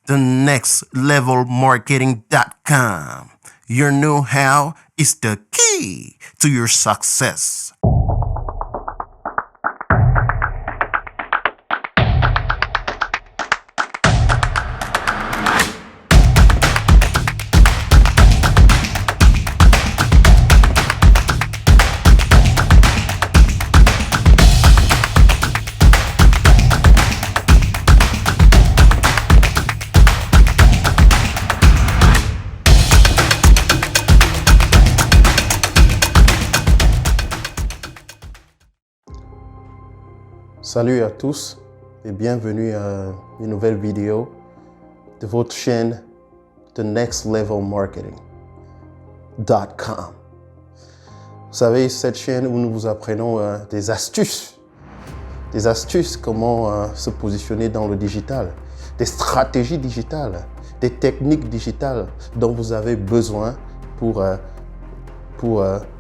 thenextlevelmarketing.com. Your know-how is the key to your success. Salut à tous et bienvenue à une nouvelle vidéo de votre chaîne thenextlevelmarketing.com. Vous savez, cette chaîne où nous vous apprenons des astuces comment se positionner dans le digital, des stratégies digitales, des techniques digitales dont vous avez besoin pour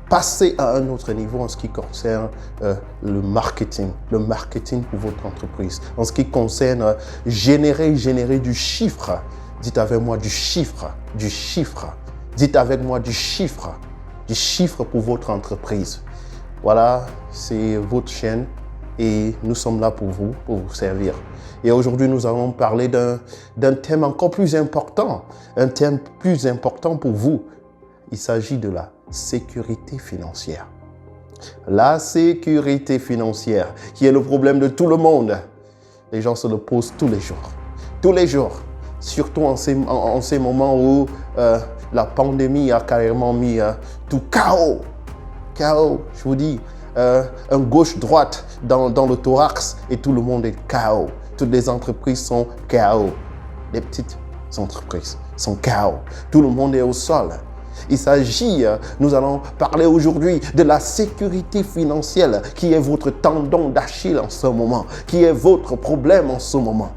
passer à un autre niveau en ce qui concerne le marketing pour votre entreprise, en ce qui concerne générer du chiffre. Dites avec moi du chiffre. Dites avec moi du chiffre pour votre entreprise. Voilà, c'est votre chaîne et nous sommes là pour vous servir. Et aujourd'hui, nous allons parler d'un thème encore plus important, un thème plus important pour vous. Il s'agit de la sécurité financière. La sécurité financière, qui est le problème de tout le monde. Les gens se le posent tous les jours. Surtout en ces moments où la pandémie a carrément mis tout chaos. Chaos, je vous dis, un gauche-droite dans le thorax et tout le monde est chaos. Toutes les entreprises sont chaos. Les petites entreprises sont chaos. Tout le monde est au sol. Il s'agit, nous allons parler aujourd'hui de la sécurité financière qui est votre tendon d'Achille en ce moment, qui est votre problème en ce moment.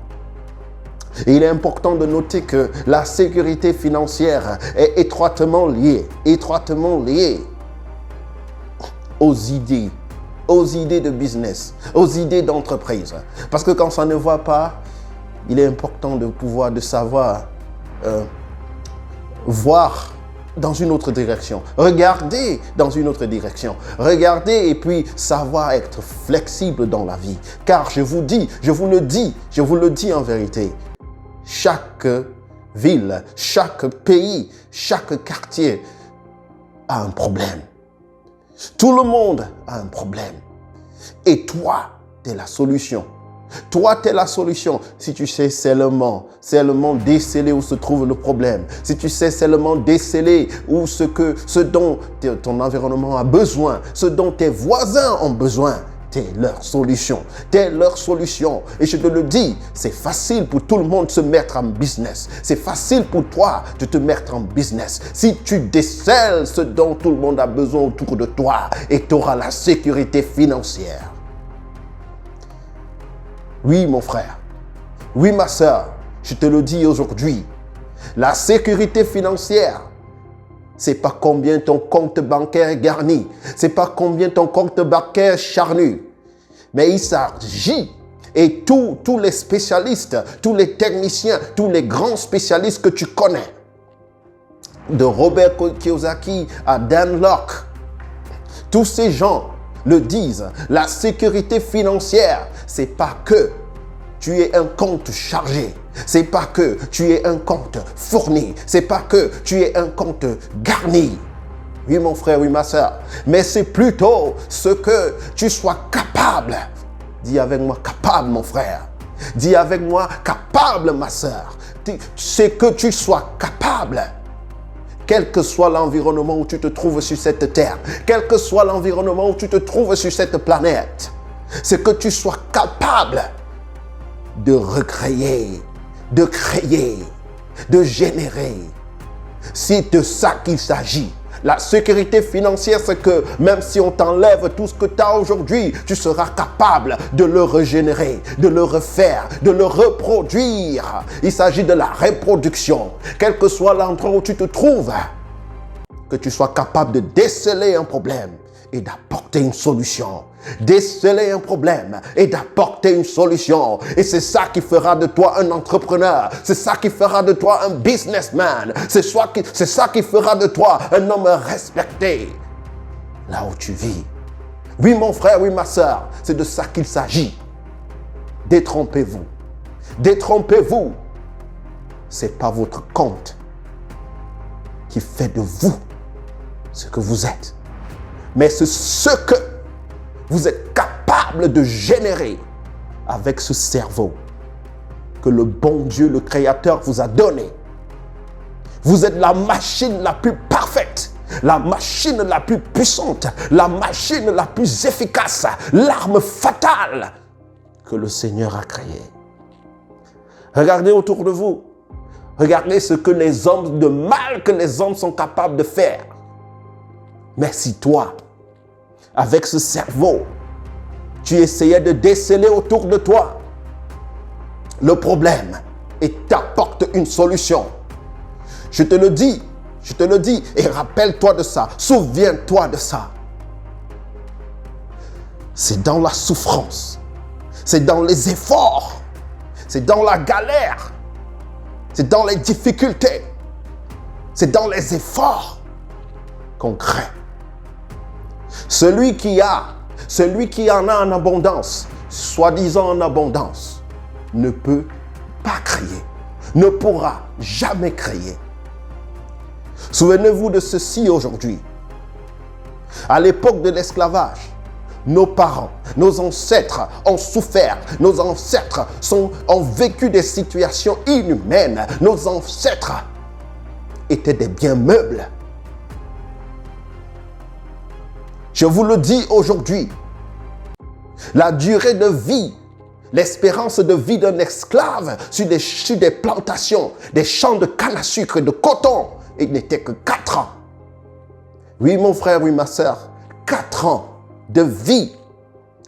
Et il est important de noter que la sécurité financière est étroitement liée aux idées de business, aux idées d'entreprise. Parce que quand ça ne va pas, il est important de savoir voir dans une autre direction, regarder dans une autre direction, regarder et puis savoir être flexible dans la vie. Car je vous le dis en vérité, chaque ville, chaque pays, chaque quartier a un problème. Tout le monde a un problème. Et toi, tu es la solution. Toi, tu es la solution si tu sais seulement déceler où se trouve le problème. Si tu sais seulement déceler ce dont ton environnement a besoin, ce dont tes voisins ont besoin, tu es leur solution. Et je te le dis, c'est facile pour tout le monde de se mettre en business. C'est facile pour toi de te mettre en business. Si tu décèles ce dont tout le monde a besoin autour de toi et tu auras la sécurité financière. Oui, mon frère. Oui, ma soeur. Je te le dis aujourd'hui. La sécurité financière, c'est pas combien ton compte bancaire est garni. C'est pas combien ton compte bancaire est charnu. Mais il s'agit, et tous les spécialistes, tous les techniciens, tous les grands spécialistes que tu connais, de Robert Kiyosaki à Dan Lok, tous ces gens le disent, la sécurité financière, c'est pas que tu aies un compte chargé, c'est pas que tu aies un compte fourni, c'est pas que tu aies un compte garni. Oui, mon frère, oui, ma soeur, mais c'est plutôt ce que tu sois capable. Dis avec moi, capable, mon frère. Dis avec moi, capable, ma soeur. C'est que tu sois capable. Quel que soit l'environnement où tu te trouves sur cette terre, quel que soit l'environnement où tu te trouves sur cette planète, c'est que tu sois capable de recréer, de créer, de générer. C'est de ça qu'il s'agit. La sécurité financière, c'est que même si on t'enlève tout ce que tu as aujourd'hui, tu seras capable de le régénérer, de le refaire, de le reproduire. Il s'agit de la reproduction. Quel que soit l'endroit où tu te trouves, que tu sois capable de déceler un problème et d'apporter une solution. Déceler un problème et d'apporter une solution. Et c'est ça qui fera de toi un entrepreneur. C'est ça qui fera de toi un businessman. C'est ça qui fera de toi un homme respecté là où tu vis. Oui, mon frère, oui, ma soeur, c'est de ça qu'il s'agit. Détrompez-vous. Détrompez-vous. Ce n'est pas votre compte qui fait de vous ce que vous êtes. Mais c'est ce que vous êtes capable de générer avec ce cerveau que le bon Dieu, le Créateur, vous a donné. Vous êtes la machine la plus parfaite, la machine la plus puissante, la machine la plus efficace, l'arme fatale que le Seigneur a créée. Regardez autour de vous. Regardez ce que les hommes, de mal que les hommes sont capables de faire. Mais si toi, avec ce cerveau, tu essayais de déceler autour de toi le problème et t'apportes une solution. Je te le dis et rappelle-toi de ça, souviens-toi de ça. C'est dans la souffrance, c'est dans les efforts, c'est dans la galère, c'est dans les difficultés, c'est dans les efforts qu'on crée. Celui qui en a en abondance, soi-disant en abondance, ne peut pas créer, ne pourra jamais créer. Souvenez-vous de ceci aujourd'hui. À l'époque de l'esclavage, nos parents, nos ancêtres ont souffert. Nos ancêtres ont vécu des situations inhumaines. Nos ancêtres étaient des biens meubles. Je vous le dis aujourd'hui, la durée de vie, l'espérance de vie d'un esclave sur des plantations, des champs de canne à sucre et de coton, il n'était que 4 ans. Oui, mon frère, oui, ma soeur, 4 ans de vie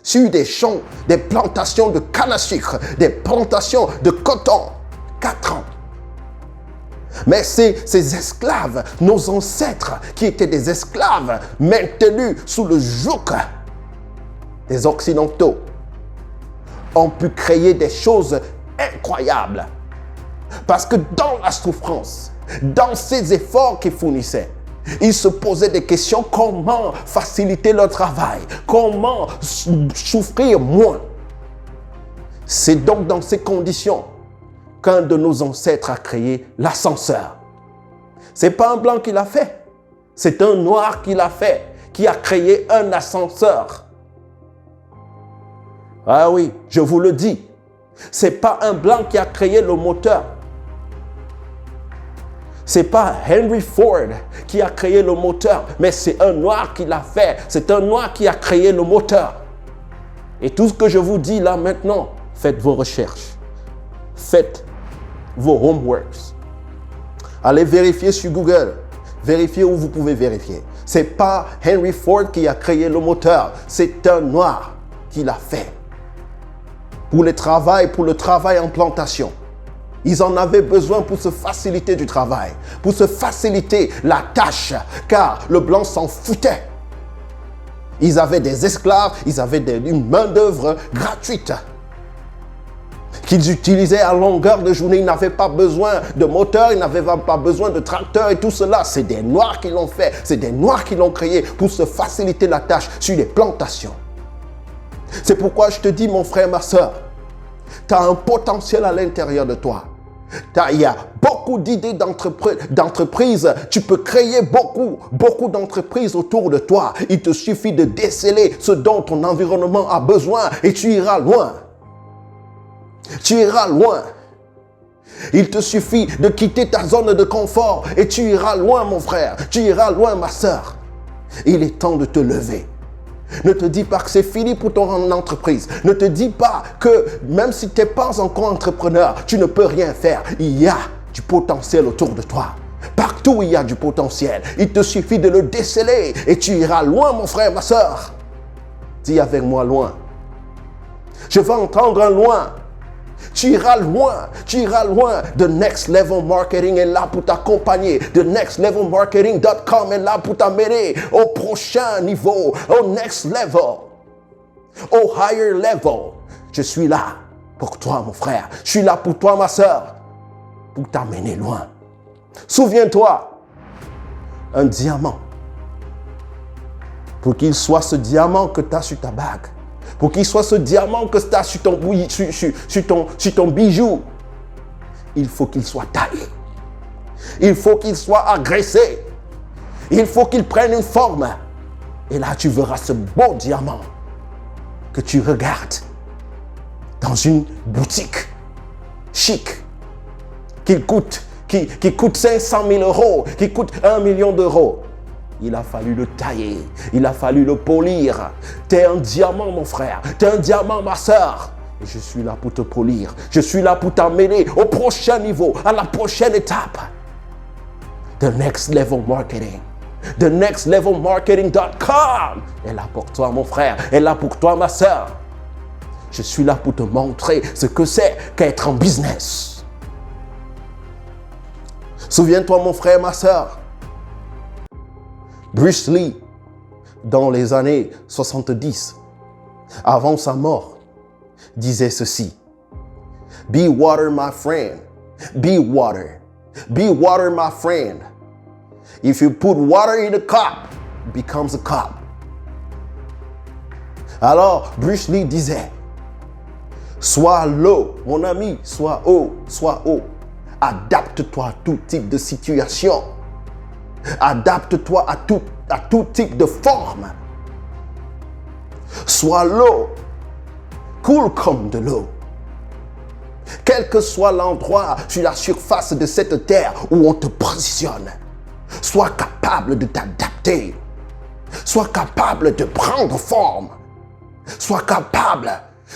sur des champs, des plantations de canne à sucre, des plantations de coton. 4 ans. Mais ces esclaves, nos ancêtres qui étaient des esclaves maintenus sous le joug des Occidentaux, ont pu créer des choses incroyables. Parce que dans la souffrance, dans ces efforts qu'ils fournissaient, ils se posaient des questions: comment faciliter leur travail? Comment souffrir moins? C'est donc dans ces conditions qu'un de nos ancêtres a créé l'ascenseur. Ce n'est pas un blanc qui l'a fait, c'est un noir qui l'a fait, qui a créé un ascenseur. Ah oui, je vous le dis, ce n'est pas un blanc qui a créé le moteur. Ce n'est pas Henry Ford qui a créé le moteur, mais c'est un noir qui l'a fait. C'est un noir qui a créé le moteur. Et tout ce que je vous dis là maintenant, faites vos recherches. Faites vos homeworks. Allez vérifier sur Google. Vérifiez où vous pouvez vérifier. Ce n'est pas Henry Ford qui a créé le moteur. C'est un noir qui l'a fait. Pour le travail en plantation. Ils en avaient besoin pour se faciliter du travail, pour se faciliter la tâche, car le blanc s'en foutait. Ils avaient des esclaves, ils avaient une main-d'œuvre gratuite qu'ils utilisaient à longueur de journée. Ils n'avaient pas besoin de moteur, ils n'avaient pas besoin de tracteur et tout cela. C'est des Noirs qui l'ont fait, c'est des Noirs qui l'ont créé pour se faciliter la tâche sur les plantations. C'est pourquoi je te dis, mon frère, ma soeur, tu as un potentiel à l'intérieur de toi. Il y a beaucoup d'idées d'entreprises. Tu peux créer beaucoup d'entreprises autour de toi. Il te suffit de déceler ce dont ton environnement a besoin et tu iras loin. Tu iras loin. Il te suffit de quitter ta zone de confort et tu iras loin, mon frère. Tu iras loin, ma soeur. Il est temps de te lever. Ne te dis pas que c'est fini pour ton entreprise. Ne te dis pas que même si tu n'es pas encore entrepreneur, tu ne peux rien faire. Il y a du potentiel autour de toi. Partout il y a du potentiel. Il te suffit de le déceler et tu iras loin, mon frère, ma soeur. Dis avec moi loin. Je veux entendre un loin. Tu iras loin, tu iras loin. The Next Level Marketing est là pour t'accompagner. The Next Level Marketing.com est là pour t'amener au prochain niveau, au next level, au higher level. Je suis là pour toi, mon frère. Je suis là pour toi, ma soeur, pour t'amener loin. Souviens-toi, un diamant, pour qu'il soit ce diamant que tu as sur ta bague, pour qu'il soit ce diamant que tu as sur ton bijou, il faut qu'il soit taillé. Il faut qu'il soit agressé. Il faut qu'il prenne une forme. Et là, tu verras ce beau diamant que tu regardes dans une boutique chic qui coûte 500 000 euros, qui coûte 1 million d'euros. Il a fallu le tailler, il a fallu le polir. Tu es un diamant, mon frère, tu es un diamant, ma soeur. Et je suis là pour te polir, je suis là pour t'amener au prochain niveau, à la prochaine étape. The Next Level Marketing. The Next Level Marketing.com est là pour toi, mon frère, est là pour toi, ma soeur. Je suis là pour te montrer ce que c'est qu'être en business. Souviens-toi, mon frère, ma soeur, Bruce Lee, dans les années 70, avant sa mort, disait ceci: Be water, my friend. Be water. Be water, my friend. If you put water in a cup, it becomes a cup. Alors, Bruce Lee disait: Sois l'eau, mon ami, sois eau, sois eau. Adapte-toi à tout type de situation. Adapte-toi à tout type de forme. Sois l'eau. Coule comme de l'eau. Quel que soit l'endroit sur la surface de cette terre où on te positionne, sois capable de t'adapter. Sois capable de prendre forme. Sois capable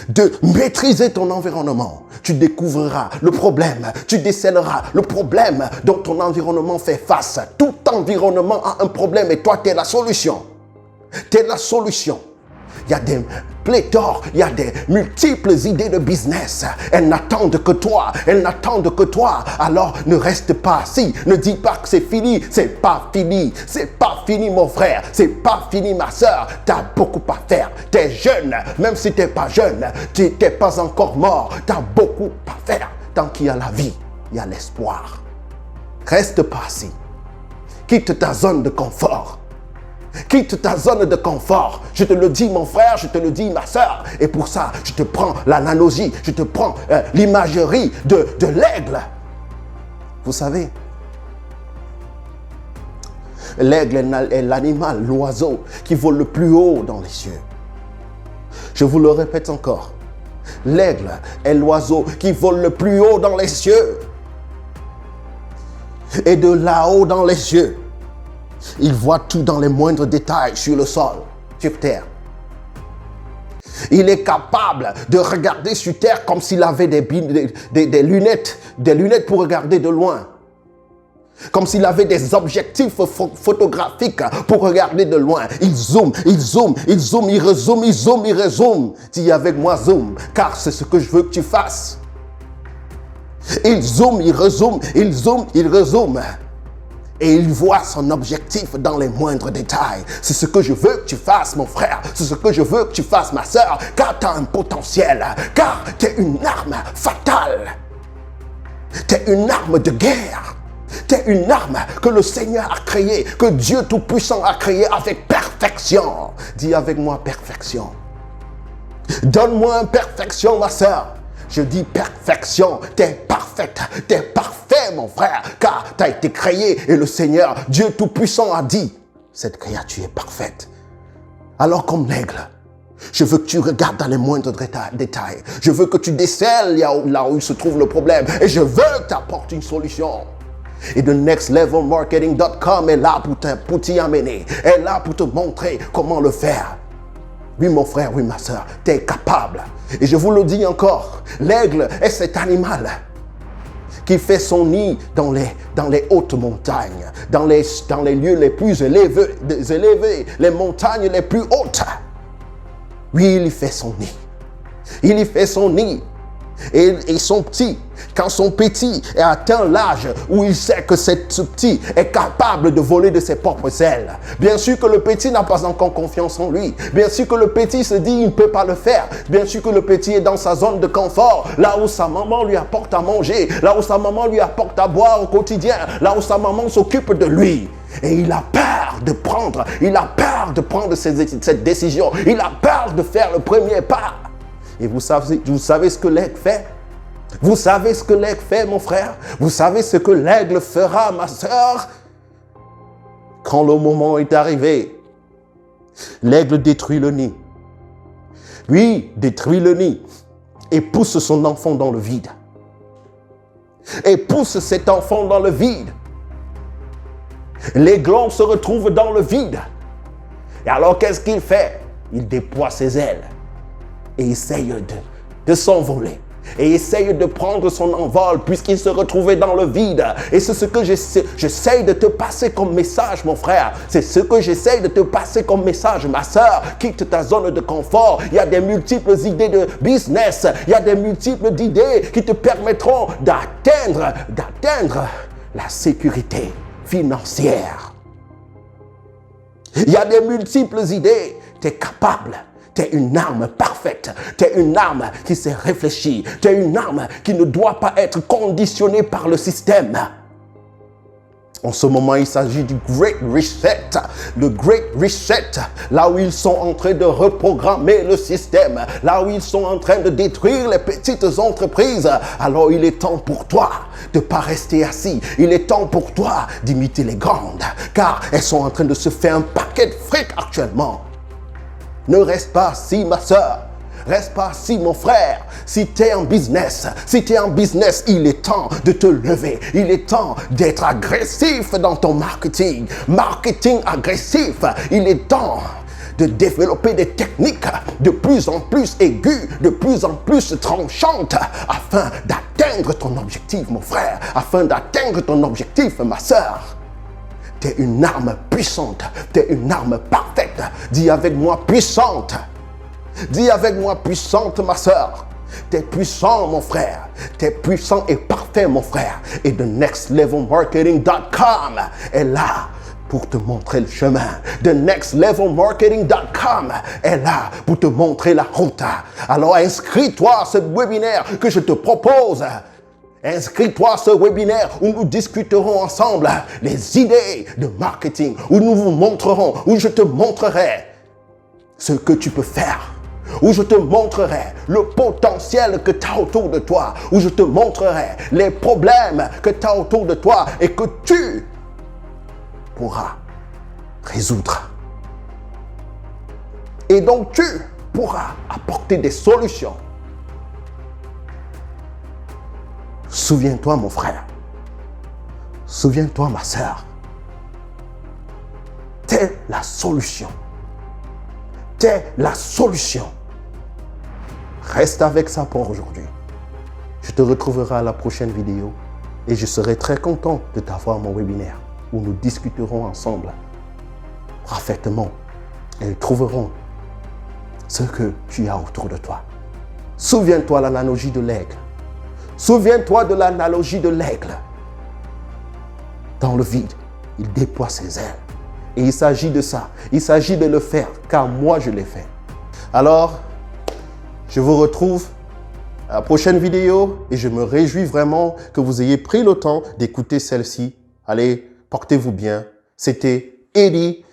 de maîtriser ton environnement. Tu découvriras le problème, tu décèleras le problème dont ton environnement fait face. Tout environnement a un problème et toi, tu es la solution. Tu es la solution. Il y a des pléthores, il y a des multiples idées de business. Elles n'attendent que toi, elles n'attendent que toi. Alors ne reste pas assis, ne dis pas que c'est fini. C'est pas fini, c'est pas fini, mon frère, c'est pas fini, ma soeur. Tu as beaucoup à faire. Tu es jeune, même si tu n'es pas jeune, tu n'es pas encore mort. Tu as beaucoup à faire. Tant qu'il y a la vie, il y a l'espoir. Reste pas assis. Quitte ta zone de confort. Quitte ta zone de confort. Je te le dis, mon frère, je te le dis, ma soeur. Et pour ça, je te prends l'analogie, je te prends l'imagerie de l'aigle. Vous savez, l'aigle est l'animal, l'oiseau qui vole le plus haut dans les cieux. Je vous le répète encore. L'aigle est l'oiseau qui vole le plus haut dans les cieux. Et de là-haut dans les cieux, il voit tout dans les moindres détails sur le sol, sur terre. Il est capable de regarder sur terre comme s'il avait des lunettes pour regarder de loin. Comme s'il avait des objectifs photographiques pour regarder de loin. Il zoome, il zoome, il zoome, il rezoome, il zoome, il rezoome. Dis avec moi zoom, car c'est ce que je veux que tu fasses. Il zoome, il rezoome, il zoome, il rezoome. Et il voit son objectif dans les moindres détails. C'est ce que je veux que tu fasses, mon frère. C'est ce que je veux que tu fasses, ma soeur. Car tu as un potentiel. Car tu es une arme fatale. Tu es une arme de guerre. Tu es une arme que le Seigneur a créée, que Dieu Tout-Puissant a créée avec perfection. Dis avec moi perfection. Donne-moi une perfection, ma soeur. Je dis perfection, tu es parfaite, tu es parfait, mon frère, car tu as été créé et le Seigneur, Dieu Tout-Puissant, a dit, cette créature est parfaite. Alors comme l'aigle, je veux que tu regardes dans les moindres détails. Je veux que tu décèles là où se trouve le problème et je veux que tu apportes une solution. Et The Next Level Marketing.com est là pour t'y amener, est là pour te montrer comment le faire. Oui, mon frère, oui, ma soeur, tu es capable. Et je vous le dis encore, l'aigle est cet animal qui fait son nid dans les hautes montagnes, dans les lieux les plus élevés, les montagnes les plus hautes. Oui, il y fait son nid. Il y fait son nid. Et son petit, quand son petit a atteint l'âge où il sait que ce petit est capable de voler de ses propres ailes, bien sûr que le petit n'a pas encore confiance en lui. Bien sûr que le petit se dit il ne peut pas le faire. Bien sûr que le petit est dans sa zone de confort, là où sa maman lui apporte à manger, là où sa maman lui apporte à boire au quotidien, là où sa maman s'occupe de lui. Et il a peur de prendre, cette décision. Il a peur de faire le premier pas. Et vous savez ce que l'aigle fait? Vous savez ce que l'aigle fait, mon frère? Vous savez ce que l'aigle fera, ma soeur? Quand le moment est arrivé, l'aigle détruit le nid. Lui détruit le nid et pousse son enfant dans le vide. Et pousse cet enfant dans le vide. L'aiglon se retrouve dans le vide. Et alors, qu'est-ce qu'il fait? Il déploie ses ailes et essaye de s'envoler. Et essaye de prendre son envol puisqu'il se retrouvait dans le vide. Et c'est ce que j'essaye de te passer comme message, mon frère. C'est ce que j'essaye de te passer comme message, ma soeur. Quitte ta zone de confort. Il y a des multiples idées de business. Il y a des multiples idées qui te permettront d'atteindre la sécurité financière. Il y a des multiples idées. Tu es capable. Tu es une arme parfaite. Tu es une arme qui s'est réfléchie. Tu es une arme qui ne doit pas être conditionnée par le système. En ce moment, il s'agit du Great Reset. Le Great Reset, là où ils sont en train de reprogrammer le système, là où ils sont en train de détruire les petites entreprises. Alors, il est temps pour toi de ne pas rester assis. Il est temps pour toi d'imiter les grandes, car elles sont en train de se faire un paquet de fric actuellement. Ne reste pas assis, ma soeur. Reste pas assis, mon frère. Si tu es en business, il est temps de te lever. Il est temps d'être agressif dans ton marketing. Marketing agressif. Il est temps de développer des techniques de plus en plus aiguës, de plus en plus tranchantes, afin d'atteindre ton objectif, mon frère. Afin d'atteindre ton objectif, ma soeur. Tu es une arme puissante. Tu es une arme parfaite. Dis avec moi, puissante. Dis avec moi, puissante, ma soeur. Tu es puissant, mon frère. Tu es puissant et parfait, mon frère. Et TheNextLevelMarketing.com est là pour te montrer le chemin. TheNextLevelMarketing.com est là pour te montrer la route. Alors inscris-toi à ce webinaire que je te propose. Inscris-toi à ce webinaire où nous discuterons ensemble les idées de marketing, où nous vous montrerons, où je te montrerai ce que tu peux faire, où je te montrerai le potentiel que tu as autour de toi, où je te montrerai les problèmes que tu as autour de toi et que tu pourras résoudre. Et donc tu pourras apporter des solutions. Souviens-toi, mon frère. Souviens-toi, ma sœur. T'es la solution. T'es la solution. Reste avec ça pour aujourd'hui. Je te retrouverai à la prochaine vidéo et je serai très content de t'avoir à mon webinaire où nous discuterons ensemble parfaitement et nous trouverons ce que tu as autour de toi. Souviens-toi de l'analogie de l'aigle. Souviens-toi de l'analogie de l'aigle. Dans le vide, il déploie ses ailes. Et il s'agit de ça. Il s'agit de le faire, car moi je l'ai fait. Alors, je vous retrouve à la prochaine vidéo et je me réjouis vraiment que vous ayez pris le temps d'écouter celle-ci. Allez, portez-vous bien. C'était Eddie